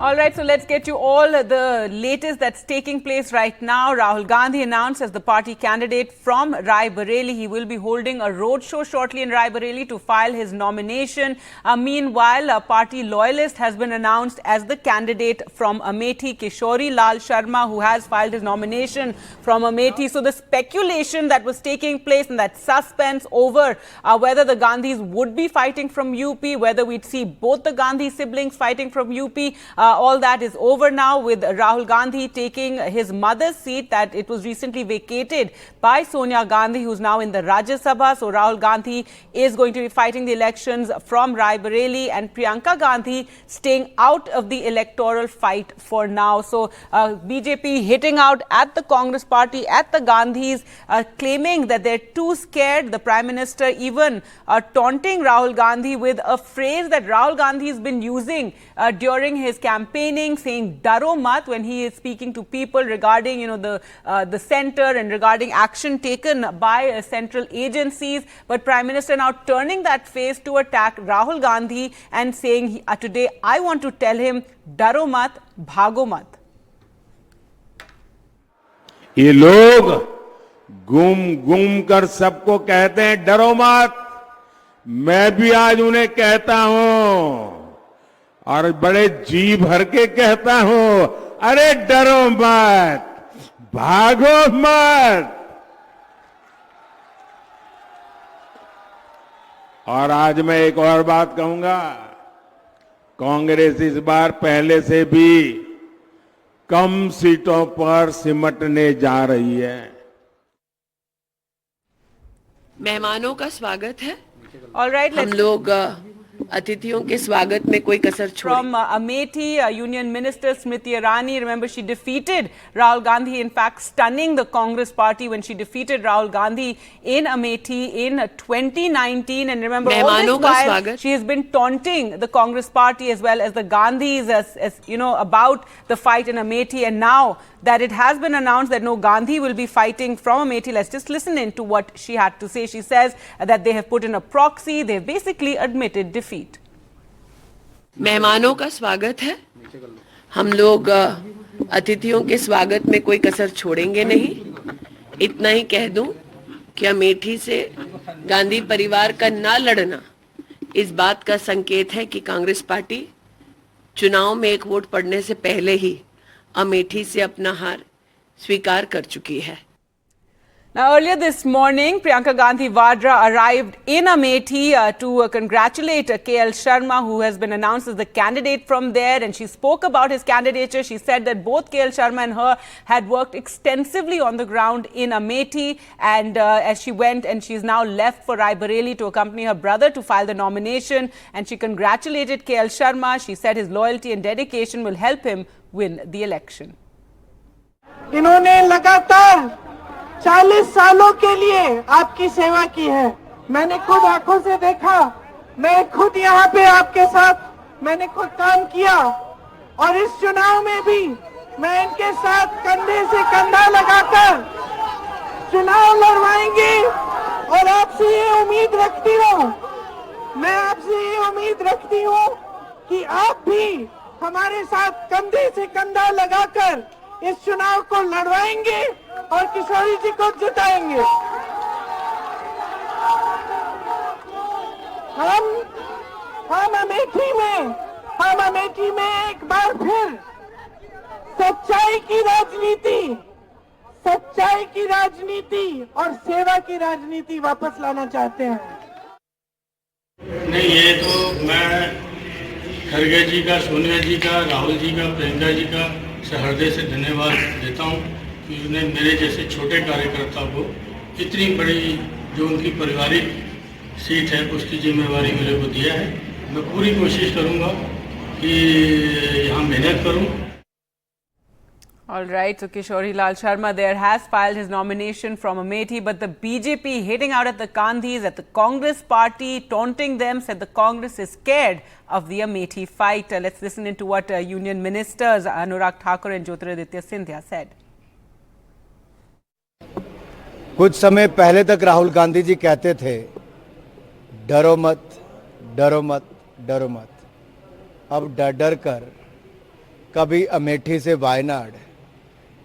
All right, so let's get you all the latest that's taking place right now. Rahul Gandhi announced as the party candidate from Rai Bareli. He will be holding a roadshow shortly in Rai Bareli to file his nomination. Meanwhile, a party loyalist has been announced as the candidate from Amethi, Kishori Lal Sharma, who has filed his nomination from Amethi. So the speculation that was taking place and that suspense over whether the Gandhis would be fighting from UP, whether we'd see both the Gandhi siblings fighting from UP, all that is over now, with Rahul Gandhi taking his mother's seat that it was recently vacated by Sonia Gandhi, who's now in the Rajya Sabha. So Rahul Gandhi is going to be fighting the elections from Rai Bareli, and Priyanka Gandhi staying out of the electoral fight for now. So BJP hitting out at the Congress party, at the Gandhis, claiming that they're too scared. The Prime Minister even taunting Rahul Gandhi with a phrase that Rahul Gandhi has been using during his campaigning, saying "Daro mat" when he is speaking to people regarding, the center and regarding action taken by central agencies. But Prime Minister now turning that face to attack Rahul Gandhi and saying, today I want to tell him, "Daro mat, bhago mat." ये लोग घूम घूम कर सबको कहते हैं डरो मत। मैं भी आज उन्हें कहता हूं और बड़े जी भर के कहता हूं, अरे डरो मत, भागो मत। और आज मैं एक और बात कहूंगा, कांग्रेस इस बार पहले से भी कम सीटों पर सिमटने जा रही है। मेहमानों का स्वागत है। All right, हम लोग अतिथियों के स्वागत में कोई कसर छोड़े। From Amethi, Union Minister Smriti Irani, remember she defeated Rahul Gandhi, in fact stunning the Congress party when she defeated Rahul Gandhi in Amethi in 2019. And remember, all this while she has been taunting the Congress party as well as the Gandhis as about the fight in Amethi. And now that it has been announced that no Gandhi will be fighting from Amethi, let's just listen in to what she had to say. She says that they have put in a proxy, they've basically admitted defeat. मेहमानों का स्वागत है। हम लोग अतिथियों के स्वागत में कोई कसर छोड़ेंगे नहीं। इतना ही कह दूं कि अमेठी से गांधी परिवार का ना लड़ना इस बात का संकेत है कि कांग्रेस पार्टी चुनाव में एक वोट पड़ने से पहले ही अमेठी से अपना हार स्वीकार कर चुकी है। Now, earlier this morning, Priyanka Gandhi Vadra arrived in Amethi to congratulate KL Sharma, who has been announced as the candidate from there. And she spoke about his candidature. She said that both KL Sharma and her had worked extensively on the ground in Amethi. And as she went, and she's now left for Rai Bareli to accompany her brother to file the nomination. And she congratulated KL Sharma. She said his loyalty and dedication will help him win the election. इन्होंने लगातार 40 सालों के लिए आपकी सेवा की है। मैंने खुद आंखों से देखा, मैं खुद यहाँ पे आपके साथ मैंने खुद काम किया और इस चुनाव में भी मैं इनके साथ कंधे से कंधा लगाकर चुनाव लड़वाएंगे। और आपसे ये उम्मीद रखती हूँ, मैं आपसे ये उम्मीद रखती हूँ कि आप भी हमारे साथ कंधे से कंधा लगाकर इस चुनाव को लड़वाएंगे और किशोरी जी को जिताएंगे। हम अमेठी में एक बार फिर सच्चाई की राजनीति और सेवा की राजनीति वापस लाना चाहते हैं। नहीं, ये तो मैं खड़गे जी का, सोनिया जी का, राहुल जी का, प्रियंका जी का हृदय से धन्यवाद देता हूं कि उन्होंने मेरे जैसे छोटे कार्यकर्ता को इतनी बड़ी जो उनकी पारिवारिक सीट है उसकी जिम्मेवारी मेरे को दिया है। मैं पूरी कोशिश करूंगा कि यहाँ मेहनत करूं। All right, so Kishori Lal Sharma there has filed his nomination from Amethi, but the BJP hitting out at the Gandhis, at the Congress party, taunting them, said the Congress is scared of the Amethi fight. Let's listen into what Union Ministers Anurag Thakur and Jyotiraditya Scindia said. कुछ समय पहले तक राहुल गांधी जी कहते थे डरो मत, डरो मत, डरो मत। अब डर डर कर कभी अमेठी से वायनाड,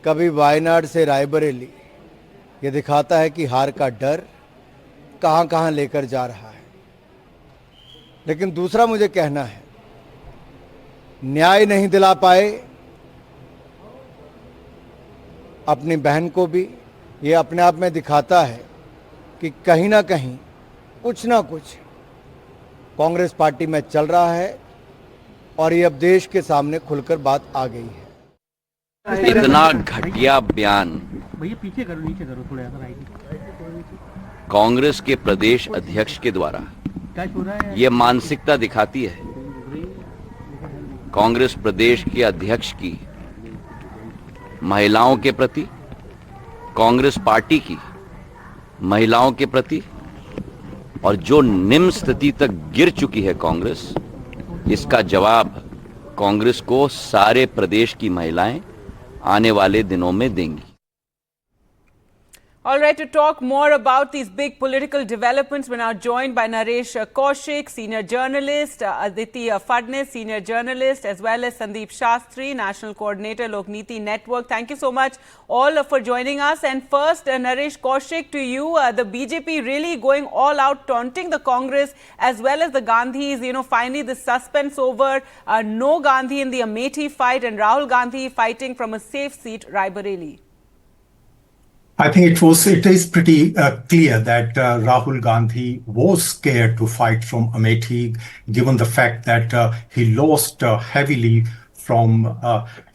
कभी वायनाड से रायबरेली। ये दिखाता है कि हार का डर कहां कहां लेकर जा रहा है। लेकिन दूसरा मुझे कहना है, न्याय नहीं दिला पाए अपनी बहन को भी। ये अपने आप में दिखाता है कि कहीं ना कहीं कुछ ना कुछ कांग्रेस पार्टी में चल रहा है और ये अब देश के सामने खुलकर बात आ गई है। इतना घटिया बयान भैया पीछे करो, नीचे करो थोड़ा सा। कांग्रेस के प्रदेश अध्यक्ष के द्वारा ये मानसिकता दिखाती है कांग्रेस प्रदेश के अध्यक्ष की महिलाओं के प्रति, कांग्रेस पार्टी की महिलाओं के प्रति, और जो निम्न स्थिति तक गिर चुकी है कांग्रेस, इसका जवाब कांग्रेस को सारे प्रदेश की महिलाएं आने वाले दिनों में देंगी। All right, to talk more about these big political developments, we're now joined by Naresh Kaushik, senior journalist, Aditi Phadnis, senior journalist, as well as Sandeep Shastri, national coordinator, Lokniti Network. Thank you so much all for joining us. And first, Naresh Kaushik, to you, the BJP really going all out, taunting the Congress as well as the Gandhis. You know, finally the suspense over, no Gandhi in the Amethi fight, and Rahul Gandhi fighting from a safe seat, Raebareli. I think it is pretty clear that Rahul Gandhi was scared to fight from Amethi, given the fact that he lost heavily from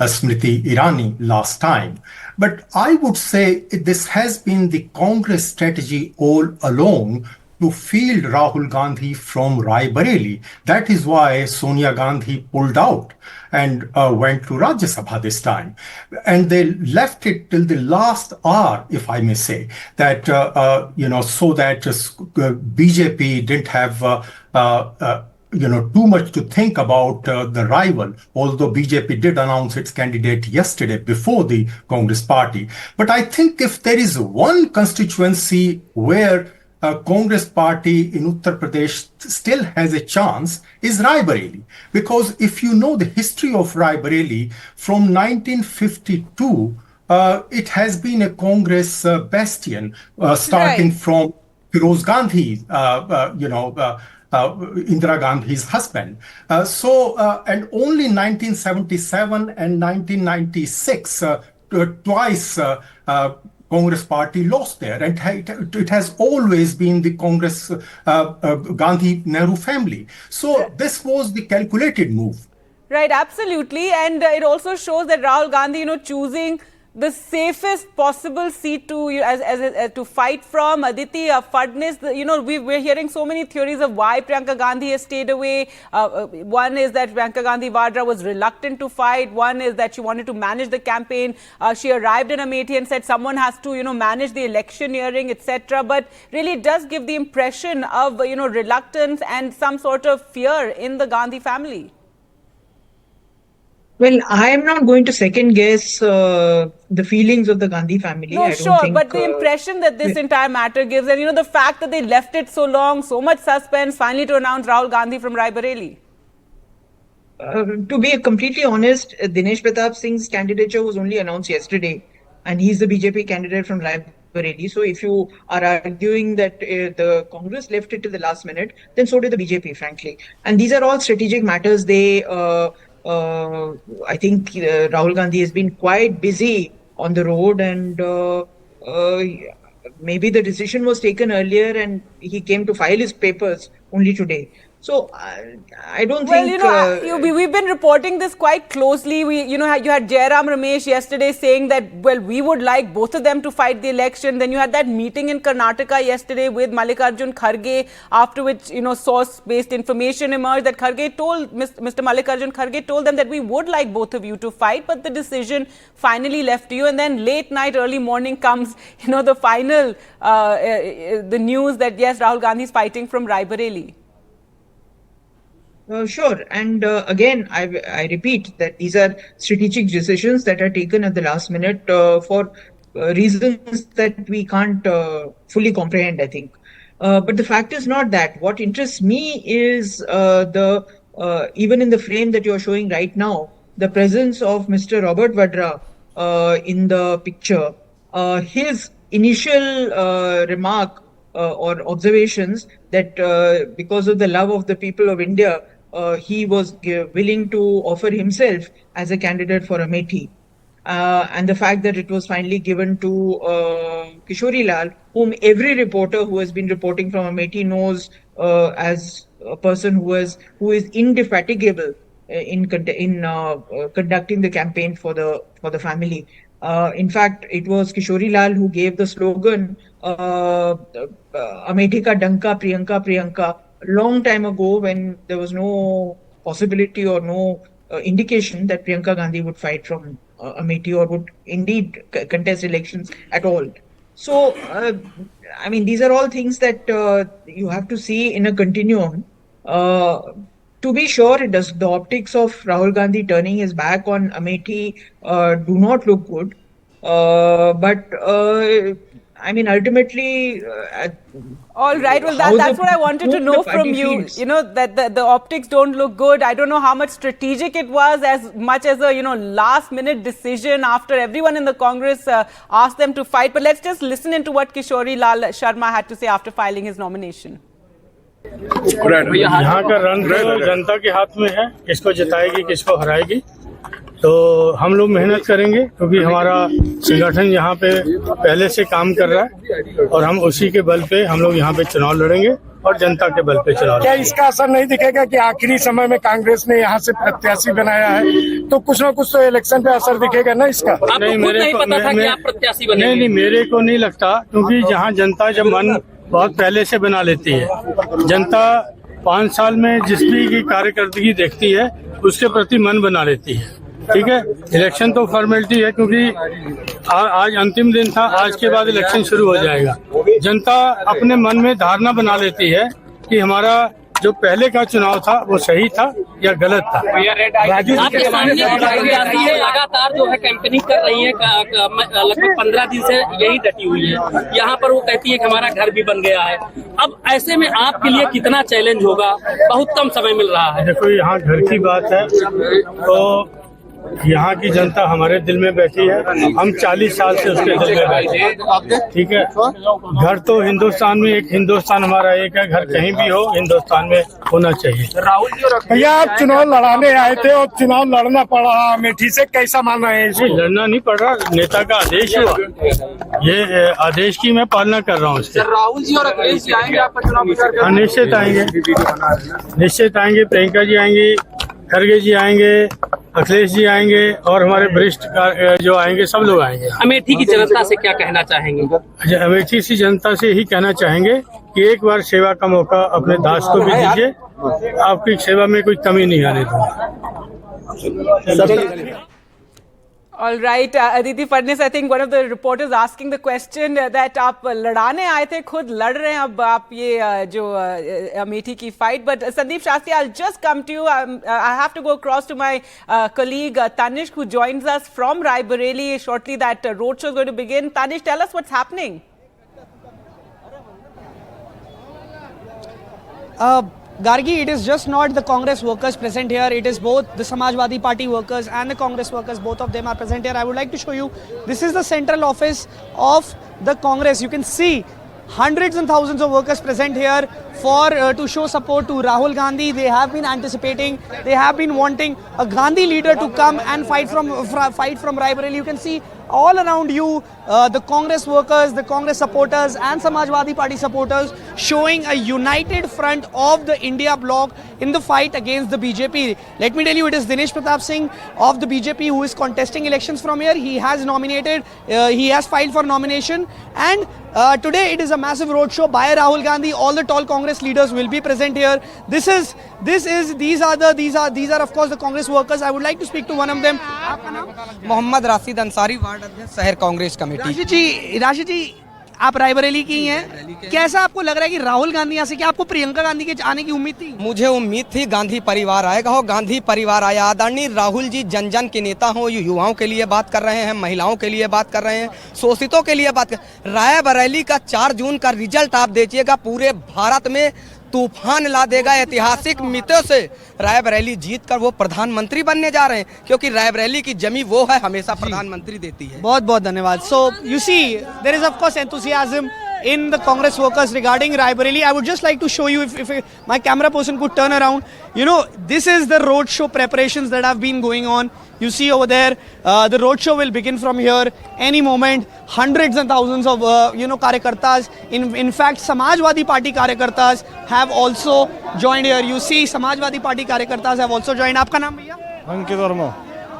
Smriti Irani last time. But I would say this has been the Congress strategy all along to field Rahul Gandhi from Raebareli. That is why Sonia Gandhi pulled out and went to Rajya Sabha this time. And they left it till the last hour, if I may say, that, so that BJP didn't have, too much to think about the rival, although BJP did announce its candidate yesterday before the Congress party. But I think if there is one constituency where Congress party in Uttar Pradesh still has a chance is Raebareli. Because if you know the history of Raebareli, from 1952, it has been a Congress bastion, starting from Firoz Gandhi, Indira Gandhi's husband. And only 1977 and 1996, twice, Congress party lost there, and it has always been the Congress Gandhi-Nehru family. So this was the calculated move. Right, absolutely, and it also shows that Rahul Gandhi, choosing the safest possible seat to to fight from. Aditi Phadnis, we're hearing so many theories of why Priyanka Gandhi has stayed away. One is that Priyanka Gandhi Vadra was reluctant to fight. One is that she wanted to manage the campaign. She arrived in Amethi and said someone has to, manage the electioneering, etc. But really it does give the impression of, reluctance and some sort of fear in the Gandhi family. Well, I am not going to second guess the feelings of the Gandhi family. No, I don't sure, think, but the impression that this entire matter gives, and the fact that they left it so long, so much suspense, finally to announce Rahul Gandhi from Raebareli. To be completely honest, Dinesh Pratap Singh's candidature was only announced yesterday, and he's the BJP candidate from Raebareli. So if you are arguing that the Congress left it to the last minute, then so did the BJP, frankly. And these are all strategic matters. I think Rahul Gandhi has been quite busy on the road, and maybe the decision was taken earlier and he came to file his papers only today. So I don't think... we've been reporting this quite closely. You had Jairam Ramesh yesterday saying that, we would like both of them to fight the election. Then you had that meeting in Karnataka yesterday with Mallikarjun Kharge, after which, source-based information emerged that Kharge told, Mr. Mallikarjun Kharge told them that we would like both of you to fight, but the decision finally left to you. And then late night, early morning comes, the final, the news that, yes, Rahul Gandhi is fighting from Raebareli. Sure. And again, I repeat that these are strategic decisions that are taken at the last minute for reasons that we can't fully comprehend, I think. But the fact is not that. What interests me is even in the frame that you're showing right now, the presence of Mr. Robert Vadra in the picture, his initial remark or observations that because of the love of the people of India, he was willing to offer himself as a candidate for Amethi. And the fact that it was finally given to Kishori Lal, whom every reporter who has been reporting from Amethi knows as a person who is indefatigable in conducting the campaign for the family. In fact, it was Kishori Lal who gave the slogan Amethi ka danka Priyanka Priyanka long time ago, when there was no possibility or no indication that Priyanka Gandhi would fight from Amethi or would indeed contest elections at all. So, I mean, these are all things that you have to see in a continuum. To be sure, the optics of Rahul Gandhi turning his back on Amethi do not look good. But I mean, ultimately... all right, well, that's what I wanted to know from you. Feels. You know, that the optics don't look good. I don't know how much strategic it was, as much as a, last-minute decision after everyone in the Congress asked them to fight. But let's just listen into what Kishori Lal Sharma had to say after filing his nomination. यहाँ का रंग तो जनता के हाथ में है, किसको जिताएगी किसको हराएगी। तो हम लोग मेहनत करेंगे, क्योंकि हमारा संगठन यहाँ पे पहले से काम कर रहा है और हम उसी के बल पे हम लोग यहाँ पे चुनाव लड़ेंगे और जनता के बल पे चुनाव। क्या इसका असर नहीं दिखेगा कि आखिरी समय में कांग्रेस ने यहाँ से प्रत्याशी बनाया है, तो कुछ ना कुछ तो इलेक्शन पे असर दिखेगा ना इसका? नहीं, मेरे को नहीं, मेरे को नहीं लगता, क्योंकि जहाँ जनता जब मन बहुत पहले से बना लेती है, जनता 5 साल में जिस भी की कार्यकर्दगी देखती है उसके प्रति मन बना लेती है। ठीक है, इलेक्शन तो फॉर्मेलिटी है, क्योंकि आज अंतिम दिन था, आज के बाद इलेक्शन शुरू हो जाएगा। जनता अपने मन में धारणा बना लेती है कि हमारा जो पहले का चुनाव था वो सही था या गलत था। आपके सामने लगातार जो है कैंपेनिंग कर रही है, लगभग 15 दिन से यही डटी हुई है। यहाँ पर वो कहती है कि हमारा घर भी बन गया है। अब ऐसे में आपके लिए कितना चैलेंज होगा? बहुत कम समय मिल रहा है। देखो, यहाँ घर की बात है तो यहाँ की जनता हमारे दिल में बैठी है, हम 40 साल से उसके दिल में बैठे हैं। ठीक है, घर तो हिंदुस्तान में एक, हिंदुस्तान हमारा एक है, घर कहीं भी हो हिंदुस्तान में होना चाहिए। भैया, आप चुनाव लड़ाने आए थे और चुनाव लड़ना पड़ा अमेठी से, कैसा मान रहे हैं? लड़ना नहीं पड़ रहा, नेता का आदेश हुआ, ये आदेश की मैं पालना कर रहा हूँ। राहुल जी और अखिलेश जी आएंगे आपका चुनाव प्रचार? हाँ, निश्चित आएंगे, निश्चित आएंगे। प्रियंका जी आएंगी, खड़गे जी आएंगे, अखिलेश जी आएंगे और हमारे वरिष्ठ जो आएंगे, सब लोग आएंगे। अमेठी की जनता से क्या कहना चाहेंगे? अमेठी की जनता से यही कहना चाहेंगे कि एक बार सेवा का मौका अपने दास को भी दीजिए, आपकी सेवा में कोई कमी नहीं आने दूंगा। All right, Aditi Fadnis, I think one of the reporters asking the question that आप लड़ाने आए थे, खुद लड़ रहे हैं अब आप ये जो अमेठी की fight. But Sandeep Shastri, I'll just come to you. I have to go across to my colleague Tanishq, who joins us from Raebareli shortly. That roadshow is going to begin. Tanishq, tell us what's happening. Gargi, it is just not the Congress workers present here, it is both the Samajwadi Party workers and the Congress workers, both of them are present here. I would like to show you, this is the central office of the Congress. You can see hundreds and thousands of workers present here for to show support to Rahul Gandhi. They have been anticipating, they have been wanting a Gandhi leader to come and fight from Raebareli. You can see all around you the Congress workers, the Congress supporters and Samajwadi Party supporters showing a united front of the India bloc in the fight against the BJP. Let me tell you, it is Dinesh Pratap Singh of the BJP who is contesting elections from here. He has nominated, he has filed for nomination, and today it is a massive roadshow by Rahul Gandhi. All the tall Congress leaders will be present here. These are of course the Congress workers. I would like to speak to one of them. Mohammad Rashid Ansari, ward अध्यक्ष शहर Congress committee. Rashid जी, आप रायबरेली की हैं, कैसा आपको लग रहा है कि राहुल गांधी यहाँ से, क्या आपको प्रियंका गांधी के आने की उम्मीद थी? मुझे उम्मीद थी गांधी परिवार आएगा हो, गांधी परिवार आया। आदरणीय राहुल जी जन जन के नेता हो, युवाओं के लिए बात कर रहे हैं, महिलाओं के लिए बात कर रहे हैं, शोषितों के लिए बात कर। रायबरेली का 4 जून का रिजल्ट आप देखिएगा पूरे भारत में तूफान ला देगा। ऐतिहासिक मितों से रायबरेली जीत कर वो प्रधानमंत्री बनने जा रहे हैं, क्योंकि रायबरेली की जमी वो है हमेशा प्रधानमंत्री देती है। बहुत बहुत धन्यवाद। So you see, there is of course enthusiasm in the Congress workers regarding Raebareli. I would just like to show you, if my camera person could turn around. You know, this is the road show preparations that have been going on. You see over there, the road show will begin from here any moment. Hundreds and thousands of karyakartas. In fact, Samajwadi Party karyakartas have also joined here. You see, Samajwadi Party karyakartas have also joined. आपका नाम भैया? अंकित वर्मा।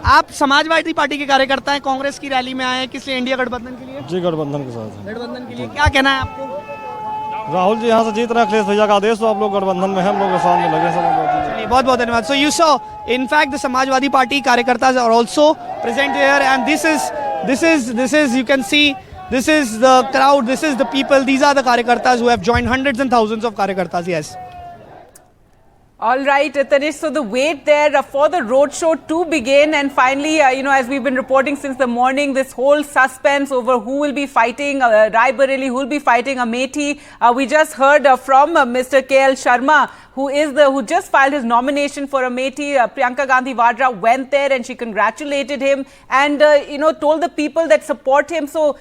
आप Samajwadi party के कार्यकर्ता हैं, कांग्रेस की rally में आए हैं, किस लिए? इंडिया गठबंधन के लिए? जी, गठबंधन के साथ। गठबंधन के लिए क्या कहना है आपको? राहुल जी यहाँ से जीत रहे हैं, अखिलेश भैया का आदेश, तो आप लोग गठबंधन में हैं, हम लोग सामने लगे समाजवादी। बहुत बहुत धन्यवाद। So you saw, in fact, the Samajwadi Party कार्यकर्ताs are also present here, and this is you can see, this is the crowd, this is the people, these are the कार्यकर्ताs who have joined, hundreds and thousands of कार्यकर्ताs. Yes. All right, Tanish, so the wait there for the roadshow to begin, and finally, as we've been reporting since the morning, this whole suspense over who will be fighting Raebareli, who will be fighting Amethi. We just heard from Mr. KL Sharma, who just filed his nomination for Amethi. Priyanka Gandhi Vadra went there and she congratulated him and, told the people that support him. So,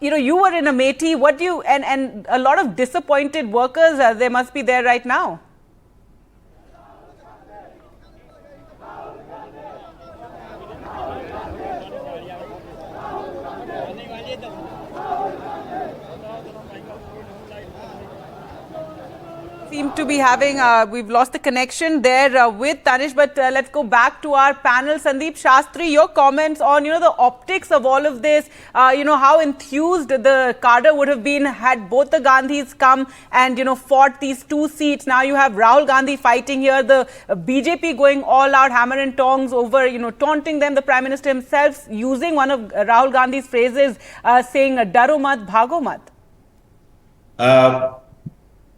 you were in Amethi. What do you, and a lot of disappointed workers, they must be there right now. Seem to be having, we've lost the connection there with Tanish, but let's go back to our panel. Sandeep Shastri, your comments on, the optics of all of this, how enthused the cadre would have been had both the Gandhis come and, fought these two seats. Now you have Rahul Gandhi fighting here, the BJP going all out, hammer and tongs over, taunting them, the Prime Minister himself using one of Rahul Gandhi's phrases, saying, "Daro mat, bhago mat."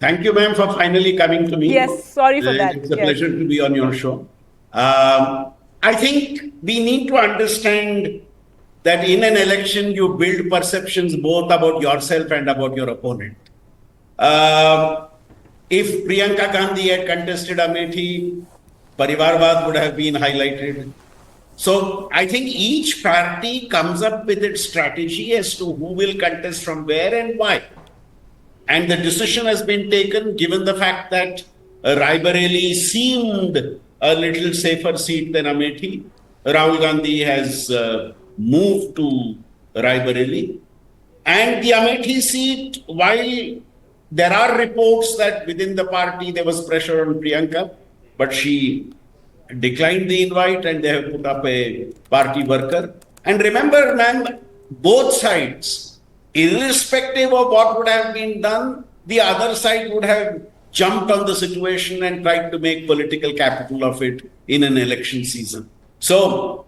Thank you, ma'am, for finally coming to me. Yes, sorry for that. It's a pleasure to be on your show. I think we need to understand that in an election, you build perceptions both about yourself and about your opponent. If Priyanka Gandhi had contested Amethi, Parivarvad would have been highlighted. So I think each party comes up with its strategy as to who will contest from where and why. And the decision has been taken given the fact that Raebareli seemed a little safer seat than Amethi. Rahul Gandhi has moved to Raebareli. And the Amethi seat, while there are reports that within the party there was pressure on Priyanka, but she declined the invite and they have put up a party worker. And remember, ma'am, both sides, irrespective of what would have been done, the other side would have jumped on the situation and tried to make political capital of it in an election season. So,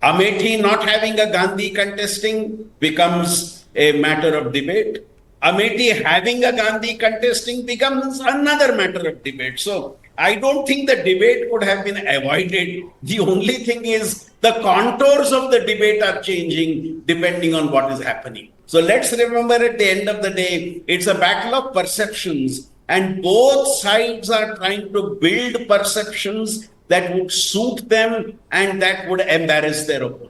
Amethi not having a Gandhi contesting becomes a matter of debate. Amethi having a Gandhi contesting becomes another matter of debate. So, I don't think the debate could have been avoided. The only thing is the contours of the debate are changing depending on what is happening. So let's remember at the end of the day, it's a battle of perceptions and both sides are trying to build perceptions that would suit them and that would embarrass their opponent.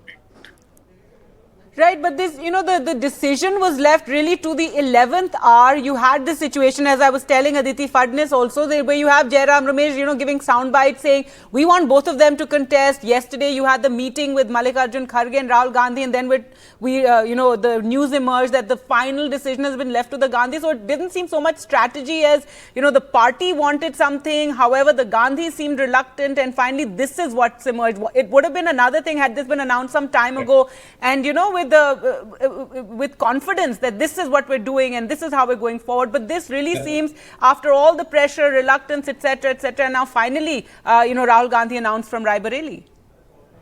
Right, but this, the decision was left really to the 11th hour. You had this situation, as I was telling Aditi Fadnis also, where you have Jairam Ramesh, giving sound bites saying, we want both of them to contest. Yesterday, you had the meeting with Mallikarjun Kharge and Rahul Gandhi, and then the news emerged that the final decision has been left to the Gandhi. So it didn't seem so much strategy as, the party wanted something. However, the Gandhi seemed reluctant, and finally, this is what's emerged. It would have been another thing had this been announced some time ago. And, with confidence that this is what we're doing and this is how we're going forward. But this really seems, after all the pressure, reluctance, etc., now finally, Rahul Gandhi announced from Raebareli.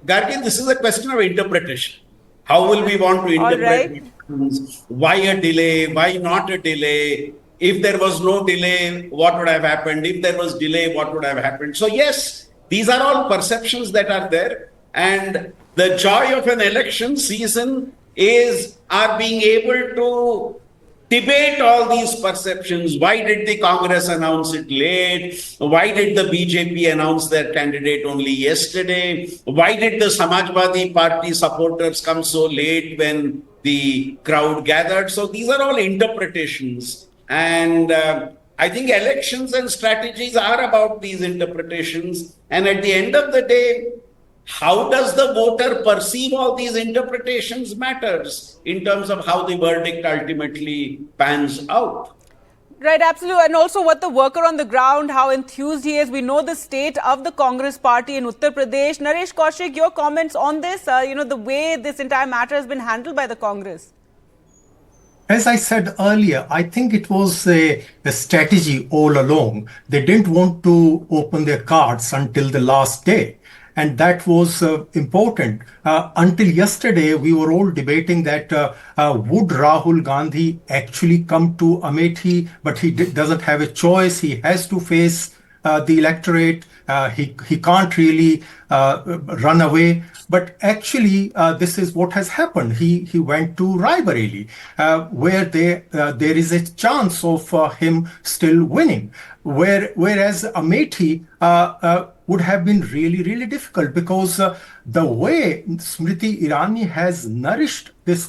Gargi, this is a question of interpretation. How will we want to interpret why a delay, why not a delay? If there was no delay, what would have happened? If there was delay, what would have happened? So yes, these are all perceptions that are there. And the joy of an election season is being able to debate all these perceptions. Why did the Congress announce it late? Why did the BJP announce their candidate only yesterday? Why did the Samajwadi Party supporters come so late when the crowd gathered? So these are all interpretations. And I think elections and strategies are about these interpretations. And at the end of the day, how does the voter perceive all these interpretations matters in terms of how the verdict ultimately pans out. Right, absolutely. And also what the worker on the ground, how enthused he is. We know the state of the Congress party in Uttar Pradesh. Naresh Kaushik, your comments on this, the way this entire matter has been handled by the Congress. As I said earlier, I think it was a strategy all along. They didn't want to open their cards until the last day. And that was important. Until yesterday, we were all debating that would Rahul Gandhi actually come to Amethi, but he doesn't have a choice. He has to face the electorate. He can't really run away. But actually, this is what has happened. He went to Raebareli, where there is a chance of him still winning. Whereas Amethi would have been really, really difficult because the way Smriti Irani has nurtured this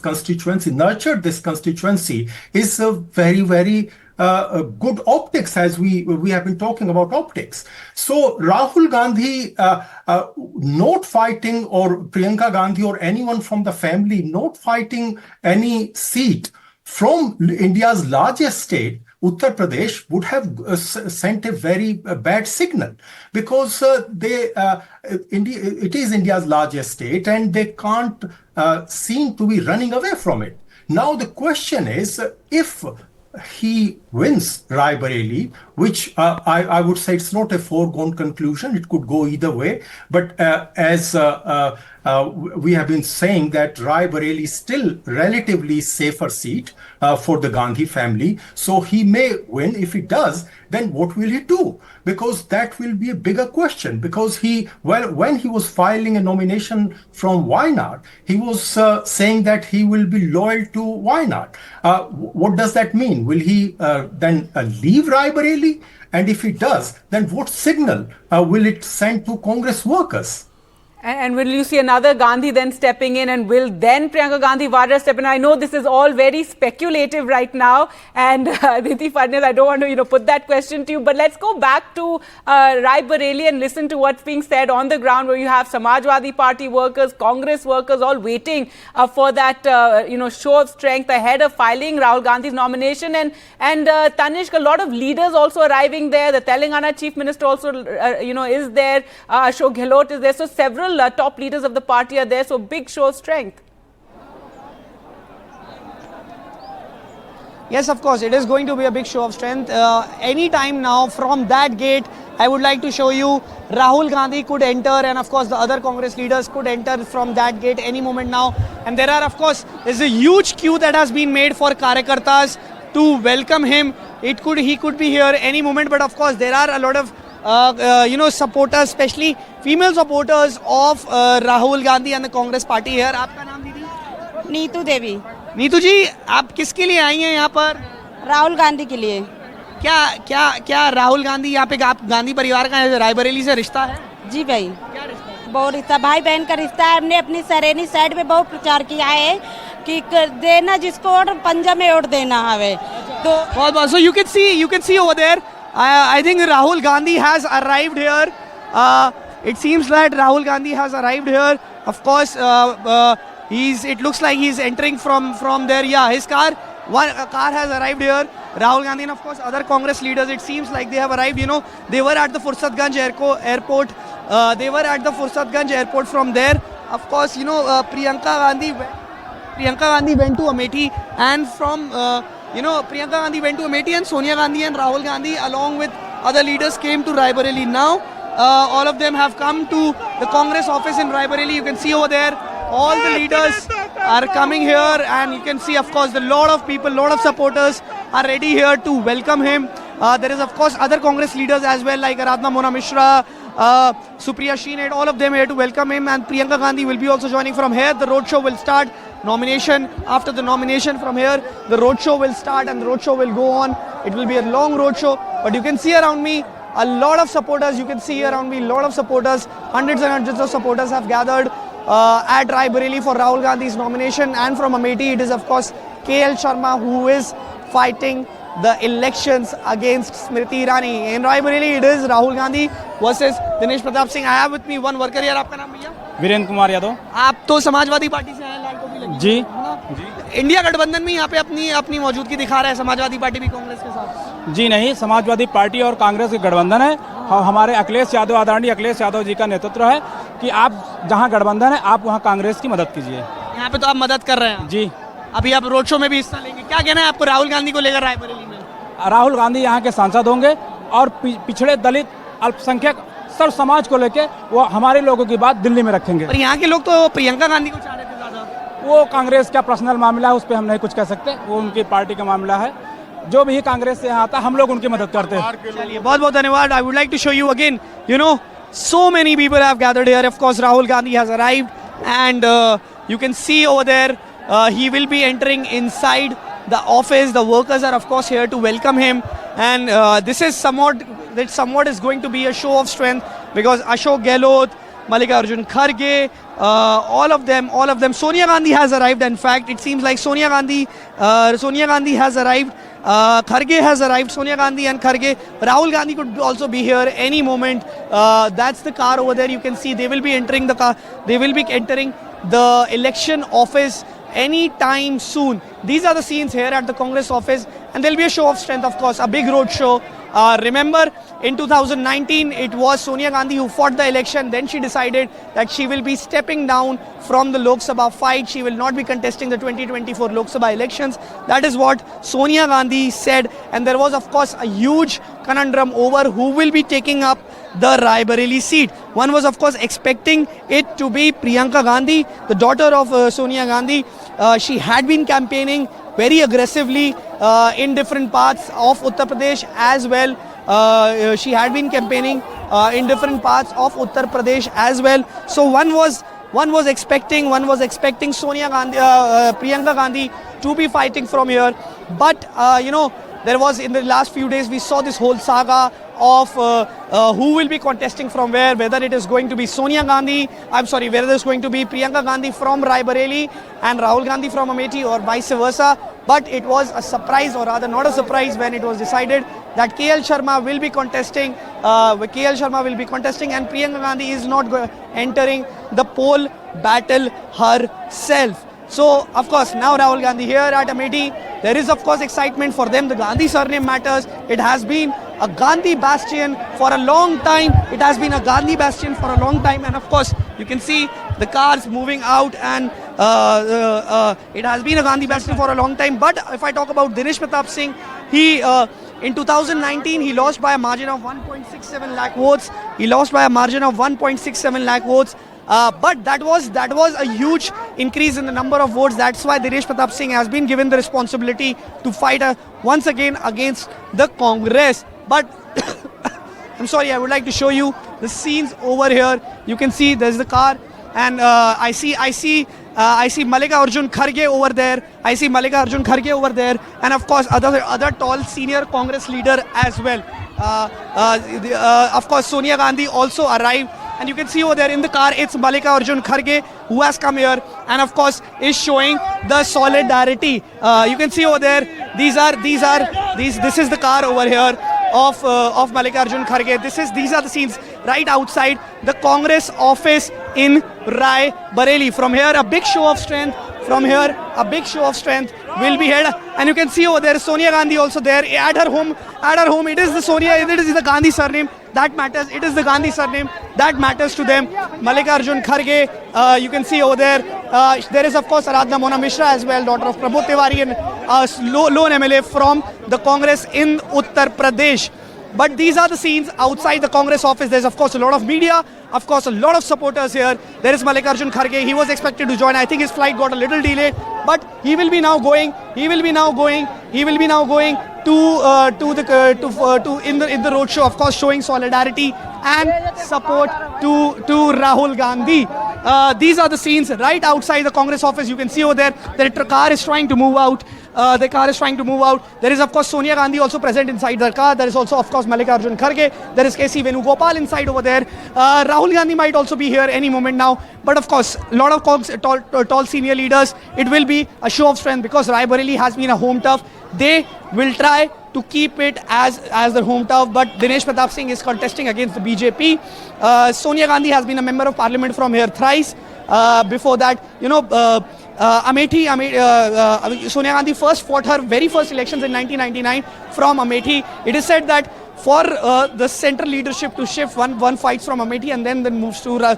constituency is very, very good optics, as we have been talking about optics. So Rahul Gandhi not fighting, or Priyanka Gandhi or anyone from the family not fighting any seat from India's largest state, Uttar Pradesh, would have sent a very bad signal because it is India's largest state and they can't seem to be running away from it. Now the question is, if he wins Raebareli, which I would say it's not a foregone conclusion, it could go either way, but as we have been saying that Raebareli is still relatively safer seat for the Gandhi family, so he may win. If he does, then what will he do? Because that will be a bigger question, because when he was filing a nomination from Wayanad, he was saying that he will be loyal to Wayanad. What does that mean? Will he then leave Raebareli? And if he does, then what signal will it send to Congress workers? And will you see another Gandhi then stepping in, and will then Priyanka Gandhi Vadra step in? I know this is all very speculative right now, and Aditi Phadnis, I don't want to put that question to you, but let's go back to Raebareli and listen to what's being said on the ground, where you have Samajwadi Party workers, Congress workers all waiting for that show of strength ahead of filing Rahul Gandhi's nomination. And Tanishq, a lot of leaders also arriving there. The Telangana Chief Minister also is there. Ashok Gehlot is there. So several top leaders of the party are there, so big show of strength. Yes, of course, it is going to be a big show of strength. Any time now from that gate, I would like to show you Rahul Gandhi could enter, and of course the other Congress leaders could enter from that gate any moment now. And there are, of course, there's a huge queue that has been made for Karyakartas to welcome him. He could be here any moment, but of course there are a lot of supporters, especially female supporters of Rahul Gandhi and the Congress party here. आपका नाम दीदी? नीतू देवी। नीतू जी, आप किसके लिए आई हैं यहाँ पर? राहुल गांधी के लिए। क्या राहुल गांधी यहाँ पे गांधी परिवार का रायबरेली से रिश्ता है? जी भाई, क्या रिश्ता है? बहुत रिश्ता, भाई बहन का रिश्ता है। हमने अपनी सरेनी साइड में बहुत प्रचार किया है कि देना जिसको वोट, पंजा में वोट देना हमें। तो बहुत so you can see over there. I think Rahul Gandhi has arrived here. It seems that Rahul Gandhi has arrived here. Of course, it looks like he's entering from there. Yeah, his car has arrived here. Rahul Gandhi and of course other Congress leaders, it seems like they have arrived. They were at the Fursatganj airport. From there. Of course, Priyanka Gandhi went to Amethi, and from Priyanka Gandhi went to Amethi, and Sonia Gandhi and Rahul Gandhi along with other leaders came to Raebareli. Now all of them have come to the Congress office in Raebareli. You can see over there all the leaders are coming here, and you can see of course a lot of people, lot of supporters are ready here to welcome him. There is of course other Congress leaders as well, like Aradhana Mona Mishra, Supriya Sheenade, all of them here to welcome him, and Priyanka Gandhi will be also joining from here. The roadshow will start nomination. After the nomination, from here the roadshow will start and the roadshow will go on. It will be a long roadshow, but you can see around me a lot of supporters. You can see around me a lot of supporters. Hundreds and hundreds of supporters have gathered at Raebareli for Rahul Gandhi's nomination, and from Amethi it is of course KL Sharma who is fighting the elections against Smriti Irani. In Raebareli it is Rahul Gandhi versus Dinesh Pratap Singh. I have with me one worker here. आपका नाम भैया? वीरेंद्र कुमार यादव। आप तो Samajwadi party से हैं, लाल टोपी लगी जी। India गठबंधन में यहाँ पे अपनी मौजूदगी दिखा रहा है समाजवादी पार्टी भी कांग्रेस के साथ। जी नहीं, समाजवादी पार्टी और कांग्रेस के गठबंधन है। हमारे अखिलेश यादव, आदरणीय अखिलेश यादव जी का नेतृत्व है कि आप जहाँ गठबंधन है आप वहाँ कांग्रेस की मदद कीजिए। यहाँ पे तो आप मदद कर रहे हैं जी। अभी आप रोड शो में भी हिस्सा लेंगे, क्या कहना है आपको राहुल गांधी को लेकर रायबरेली में? राहुल गांधी यहाँ के सांसद होंगे और पिछड़े दलित अल्पसंख्यक सर्व समाज को लेके वो हमारे लोगों की बात दिल्ली में रखेंगे। पर यहाँ के लोग तो प्रियंका गांधी को चाह रहे थे ज्यादा। वो कांग्रेस का पर्सनल मामला है, उस पर हम नहीं कुछ कह सकते, वो उनकी पार्टी का मामला है। जो भी कांग्रेस से यहाँ आता हम लोग उनकी मदद करते हैं। चलिए बहुत बहुत धन्यवाद। I would like to show you again, you know, so many people have gathered here. Of course Rahul Gandhi has arrived and you can see over there he will be entering inside the office. The workers are of course here to welcome him, and this is somewhat is going to be a show of strength because Ashok Gehlot, Mallikarjun Kharge, all of them, Sonia Gandhi has arrived. In fact, it seems like Sonia Gandhi has arrived, Kharge has arrived, Sonia Gandhi and Kharge. Rahul Gandhi could also be here any moment. That's the car over there. You can see they will be entering the car. They will be entering the election office any time soon. These are the scenes here at the Congress office, and there will be a show of strength, of course, a big road show. Remember, in 2019, it was Sonia Gandhi who fought the election. Then she decided that she will be stepping down from the Lok Sabha fight. She will not be contesting the 2024 Lok Sabha elections. That is what Sonia Gandhi said. And there was, of course, a huge conundrum over who will be taking up the Raebareli seat. One was, of course, expecting it to be Priyanka Gandhi, the daughter of Sonia Gandhi. She had been campaigning very aggressively in different parts of Uttar Pradesh as well. She had been campaigning in different parts of Uttar Pradesh as well. So one was expecting Sonia Gandhi, Priyanka Gandhi to be fighting from here. But you know, there was, in the last few days we saw this whole saga of who will be contesting from where, whether it is going to be whether it's going to be Priyanka Gandhi from Raebareli and Rahul Gandhi from Amethi, or vice versa. But it was a surprise, or rather not a surprise, when it was decided that KL Sharma will be contesting, and Priyanka Gandhi is not entering the poll battle herself. So, of course, now Rahul Gandhi here at Amethi, there is of course excitement for them. The Gandhi surname matters. It has been a Gandhi bastion for a long time. And of course, you can see the cars moving out, and it has been a Gandhi bastion for a long time. But if I talk about Dinesh Pratap Singh, he in 2019 he lost by a margin of 1.67 lakh votes. But that was a huge increase in the number of votes. That's why Dinesh Pratap Singh has been given the responsibility to fight once again against the Congress. But I'm sorry, I would like to show you the scenes over here. You can see there's the car, and I see Mallikarjun Kharge over there. And of course other tall senior Congress leader as well. Of course Sonia Gandhi also arrived. And you can see over there in the car, it's Mallikarjun Kharge who has come here and of course is showing the solidarity. You can see over there, this is the car over here of Mallikarjun Kharge. These are the scenes right outside the Congress office in Raebareli. From here, a big show of strength will be held, and you can see over there Sonia Gandhi also there at her home. It is the Gandhi surname that matters. It is the Gandhi surname that matters to them. Mallikarjun Kharge, you can see over there. There is of course Aradhna Mona Mishra as well, daughter of Prabodh Tiwari, and lone MLA from the Congress in Uttar Pradesh. But these are the scenes outside the Congress office. There's of course a lot of media, of course a lot of supporters here. There is Mallikarjun Kharge. He was expected to join. I think his flight got a little delayed, but he will be now going to in the roadshow, of course, showing solidarity and support to Rahul Gandhi. these are the scenes right outside the Congress office. You can see over there that the car is trying to move out. The car is trying to move out. There is, of course, Sonia Gandhi also present inside the car. There is also, of course, Mallikarjun Kharge. There is KC Venugopal inside over there. Rahul Gandhi might also be here any moment now. But, of course, a lot of tall senior leaders. It will be a show of strength because Rae Bareli has been a home turf. They will try to keep it as their home turf, but Dinesh Pratap Singh is contesting against the BJP. Sonia Gandhi has been a member of parliament from here thrice. Before that, Sonia Gandhi first fought her very first elections in 1999 from Amethi. It is said that for the central leadership to shift, one fights from Amethi and then moves to Rae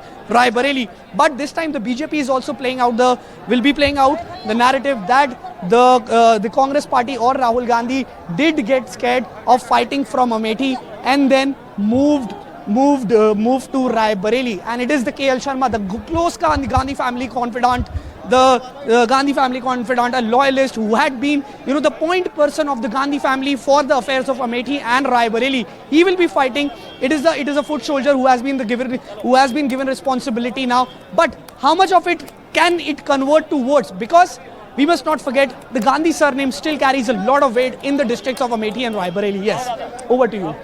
Bareli. But this time the BJP is also will be playing out the narrative that the Congress party or Rahul Gandhi did get scared of fighting from Amethi and then moved to Rae Bareli. And it is the KL Sharma, the close Gandhi family confidant, a loyalist who had been, the point person of the Gandhi family for the affairs of Amethi and Rae Bareli. He will be fighting. It is a foot soldier who has been given responsibility now. But how much of it can it convert to votes? Because we must not forget the Gandhi surname still carries a lot of weight in the districts of Amethi and Rae Bareli. Yes, over to you.